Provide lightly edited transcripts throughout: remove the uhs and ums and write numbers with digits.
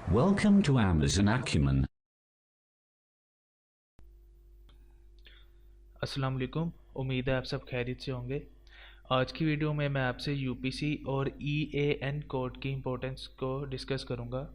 Welcome to Amazon Acumen. अस्सलाम वालेकुम। उम्मीद है आप सब खैरियत से होंगे। आज की वीडियो में मैं आपसे यूपीसी और ईएएन कोड की इम्पोर्टेंस को डिस्कस करूंगा।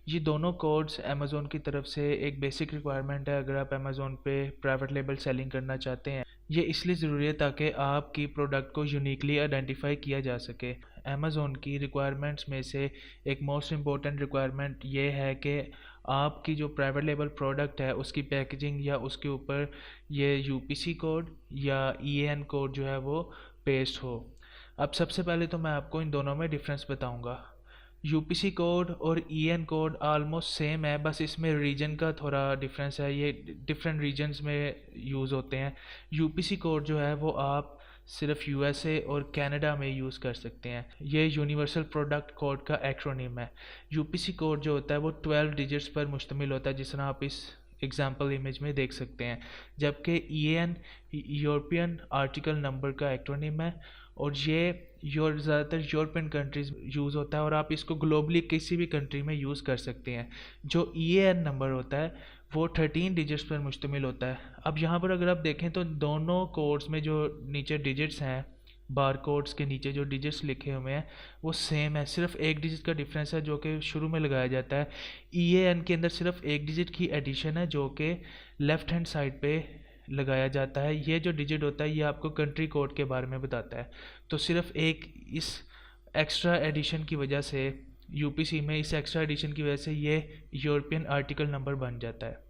ये दोनों कोड्स अमेज़ोन की तरफ से एक बेसिक रिक्वायरमेंट है अगर आप अमेज़ोन पे प्राइवेट लेबल सेलिंग करना चाहते हैं। ये इसलिए ज़रूरी है ताकि आपकी प्रोडक्ट को यूनिकली आइडेंटिफाई किया जा सके। अमेज़ोन की रिक्वायरमेंट्स में से एक मोस्ट इम्पॉर्टेंट रिक्वायरमेंट ये है कि आपकी जो प्राइवेट लेबल प्रोडक्ट है उसकी पैकेजिंग या उसके ऊपर ये यूपीसी कोड या ईएएन कोड जो है वो पेस्ट हो। अब सबसे पहले तो मैं आपको इन दोनों में डिफरेंस बताऊंगा। यूपीसी कोड और ईएन कोड ऑलमोस्ट सेम है, बस इसमें रीजन का थोड़ा डिफरेंस है। ये डिफरेंट रीजन्स में यूज़ होते हैं। यूपीसी कोड जो है वो आप सिर्फ यूएसए और कनाडा में यूज़ कर सकते हैं। ये यूनिवर्सल प्रोडक्ट कोड का एक्रोनिम है। यूपीसी कोड जो होता है वो 12 डिजिट्स पर मुश्तमिल होता है, जिस तरह आप इस एग्जाम्पल इमेज में देख सकते हैं। जबकि ईएन यूरोपियन आर्टिकल नंबर का एक्रोनिम है और ये ज़्यादातर यूरोपियन कंट्रीज़ यूज़ होता है और आप इसको ग्लोबली किसी भी कंट्री में यूज़ कर सकते हैं। जो ईएएन नंबर होता है वो 13 डिजिट्स पर मुश्तमिल होता है। अब यहाँ पर अगर आप देखें तो दोनों कोड्स में जो नीचे डिजिट्स हैं, बार कोड्स के नीचे जो डिजिट्स लिखे हुए हैं वो सेम है, सिर्फ एक डिजिट का डिफरेंस है जो कि शुरू में लगाया जाता है। ईएएन के अंदर सिर्फ एक डिजिट की एडिशन है जो कि लेफ़्ट हैंड साइड पे लगाया जाता है। ये जो डिजिट होता है ये आपको कंट्री कोड के बारे में बताता है। तो सिर्फ एक इस एक्स्ट्रा एडिशन की वजह से यूपीसी में इस एक्स्ट्रा एडिशन की वजह से ये यूरोपियन आर्टिकल नंबर बन जाता है।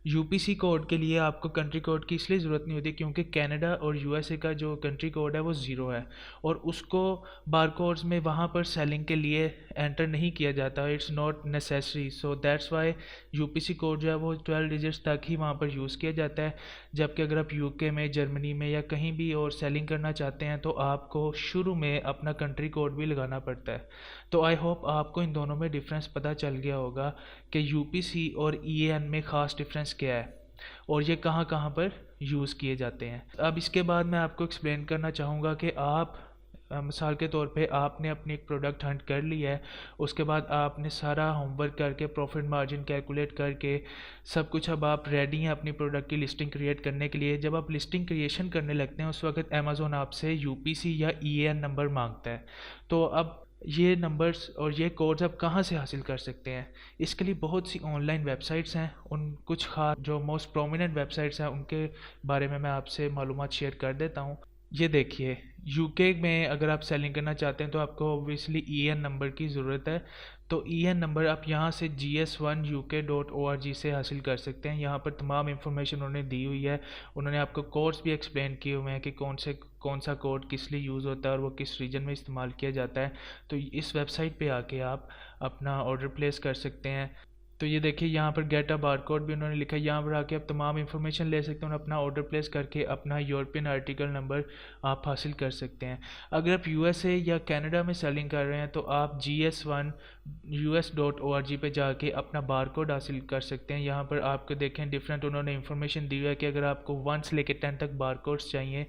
यूपीसी कोड के लिए आपको कंट्री कोड की इसलिए ज़रूरत नहीं होती क्योंकि कनाडा और यूएसए का जो कंट्री कोड है वो ज़ीरो है और उसको बारकोड्स में वहाँ पर सेलिंग के लिए एंटर नहीं किया जाता। It's not necessary, so that's why UPC code जो है वो 12 डिजिट्स तक ही वहाँ पर यूज़ किया जाता है। जबकि अगर आप यूके में, जर्मनी में या कहीं भी और सेलिंग करना चाहते हैं तो आपको शुरू में अपना कंट्री कोड भी लगाना पड़ता है। तो आई होप आपको इन दोनों में डिफरेंस पता चल गया होगा कि यूपीसी और ईएएन में ख़ास डिफरेंस क्या है और ये कहाँ कहाँ पर यूज़ किए जाते हैं। अब इसके बाद मैं आपको एक्सप्लेन करना चाहूँगा कि आप मिसाल के तौर पे आपने अपनी एक प्रोडक्ट हंट कर ली है, उसके बाद आपने सारा होमवर्क करके प्रॉफिट मार्जिन कैलकुलेट करके सब कुछ, अब आप रेडी हैं अपनी प्रोडक्ट की लिस्टिंग क्रिएट करने के लिए। जब आप लिस्टिंग क्रिएशन करने लगते हैं उस वक्त अमेज़ोन आपसे यूपीसी या ईएएन नंबर मांगता है। तो अब ये नंबर्स और ये कोड्स आप कहाँ से हासिल कर सकते हैं? इसके लिए बहुत सी ऑनलाइन वेबसाइट्स हैं। उन कुछ खास जो मोस्ट प्रोमिनेंट वेबसाइट्स हैं उनके बारे में मैं आपसे मालूमात शेयर कर देता हूँ। ये देखिए, यूके में अगर आप सेलिंग करना चाहते हैं तो आपको ऑब्वियसली ईएन नंबर की ज़रूरत है। तो ईएन नंबर आप यहाँ से gs1uk.org से हासिल कर सकते हैं। यहाँ पर तमाम इंफॉर्मेशन उन्होंने दी हुई है। उन्होंने आपको कोड्स भी एक्सप्लेन किए हुए हैं कि कौन सा कोड किस लिए यूज़ होता है और वो किस रीजन में इस्तेमाल किया जाता है। तो इस वेबसाइट पे आके आप अपना ऑर्डर प्लेस कर सकते हैं। तो ये देखिए यहाँ पर गेट अ बारकोड भी उन्होंने लिखा है। यहाँ पर आके आप तमाम इंफॉर्मेशन ले सकते हैं और अपना ऑर्डर प्लेस करके अपना यूरोपियन आर्टिकल नंबर आप हासिल कर सकते हैं। अगर आप यूएसए या कनाडा में सेलिंग कर रहे हैं तो आप gs1us.org पे जाके अपना बारकोड हासिल कर सकते हैं। यहाँ पर आपको देखें डिफरेंट उन्होंने इंफॉर्मेशन दी हुई है कि अगर आपको 1 से लेकर 10 तक बारकोड्स चाहिए,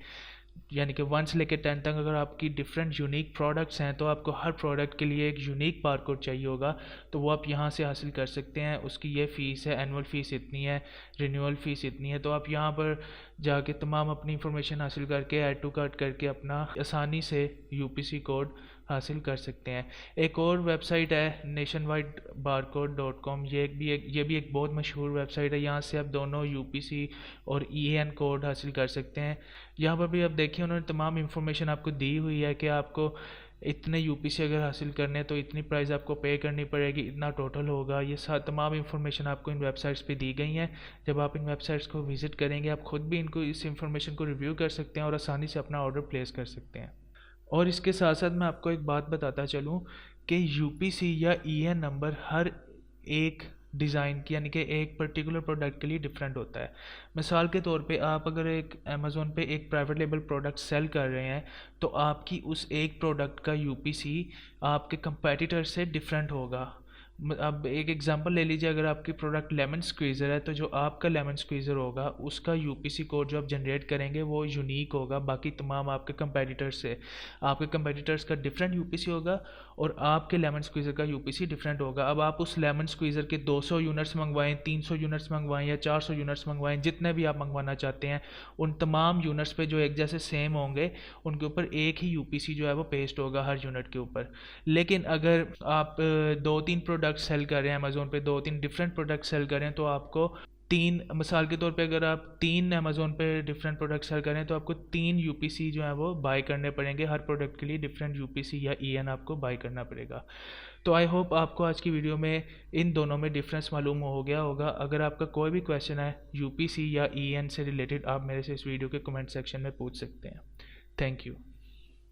यानी कि 1 से लेकर 10 तक अगर आपकी डिफरेंट यूनिक प्रोडक्ट्स हैं तो आपको हर प्रोडक्ट के लिए एक यूनिक बारकोड चाहिए होगा, तो वो आप यहाँ से हासिल कर सकते हैं। उसकी ये फ़ीस है, एनुअल फ़ीस इतनी है, रिन्यूअल फ़ीस इतनी है। तो आप यहाँ पर जाके तमाम अपनी इंफॉर्मेशन हासिल करके ऐड टू कार्ट करके अपना आसानी से यूपीसी कोड हासिल कर सकते हैं। एक और वेबसाइट है nationwidebarcode.com। ये भी एक बहुत मशहूर वेबसाइट है। यहाँ से आप दोनों यूपीसी और ईएएन कोड हासिल कर सकते हैं। यहाँ पर भी आप देखिए उन्होंने तमाम इंफॉर्मेशन आपको दी हुई है कि आपको इतने यूपीसी अगर हासिल करने हैं तो इतनी प्राइस आपको पे करनी पड़ेगी, इतना टोटल होगा। ये तमाम इंफॉर्मेशन आपको इन वेबसाइट्स पे दी गई हैं। जब आप इन वेबसाइट्स को विज़िट करेंगे आप ख़ुद भी इनको इस इंफॉर्मेशन को रिव्यू कर सकते हैं और आसानी से अपना ऑर्डर प्लेस कर सकते हैं। और इसके साथ साथ मैं आपको एक बात बताता चलूँ कि यूपीसी या ईएन नंबर हर एक डिज़ाइन की, यानी कि एक पर्टिकुलर प्रोडक्ट के लिए डिफरेंट होता है। मिसाल के तौर पे आप अगर एक अमेज़ोन पे एक प्राइवेट लेबल प्रोडक्ट सेल कर रहे हैं तो आपकी उस एक प्रोडक्ट का यूपीसी आपके कंपेटिटर से डिफरेंट होगा। अब एक एग्जांपल ले लीजिए, अगर आपकी प्रोडक्ट लेमन स्क्वीज़र है तो जो आपका लेमन स्क्वीज़र होगा उसका यूपीसी कोड जो आप जनरेट करेंगे वो यूनिक होगा बाकी तमाम आपके कंपेटिटर्स से। आपके कंपेटिटर्स का डिफरेंट यूपीसी होगा और आपके लेमन स्क्वीज़र का यूपीसी डिफरेंट होगा। अब आप उस लेमन स्क्वीज़र के 200 यूनिट्स मंगवाएं, 300 यूनिट्स मंगवाएं या 400 यूनिट्स मंगवाएं, जितने भी आप मंगवाना चाहते हैं, उन तमाम यूनिट्स पे जो एक जैसे सेम होंगे उनके ऊपर एक ही यूपीसी जो है वो पेस्ट होगा हर यूनिट के ऊपर। लेकिन अगर आप दो तीन प्रोडक्ट सेल कर रहे हैं अमेज़ोन पे, दो तीन डिफरेंट प्रोडक्ट सेल कर रहे हैं, तो आपको तीन, मिसाल के तौर पे अगर आप तीन अमेज़ोन पे डिफरेंट प्रोडक्ट सेल करें तो आपको तीन यूपीसी जो है वो बाय करने पड़ेंगे। हर प्रोडक्ट के लिए डिफरेंट यूपीसी या ईएन आपको बाय करना पड़ेगा। तो आई होप आपको आज की वीडियो में इन दोनों में डिफरेंस मालूम हो गया होगा। अगर आपका कोई भी क्वेश्चन है यूपीसी या ईएन से रिलेटेड, आप मेरे से इस वीडियो के कमेंट सेक्शन में पूछ सकते हैं। Thank you.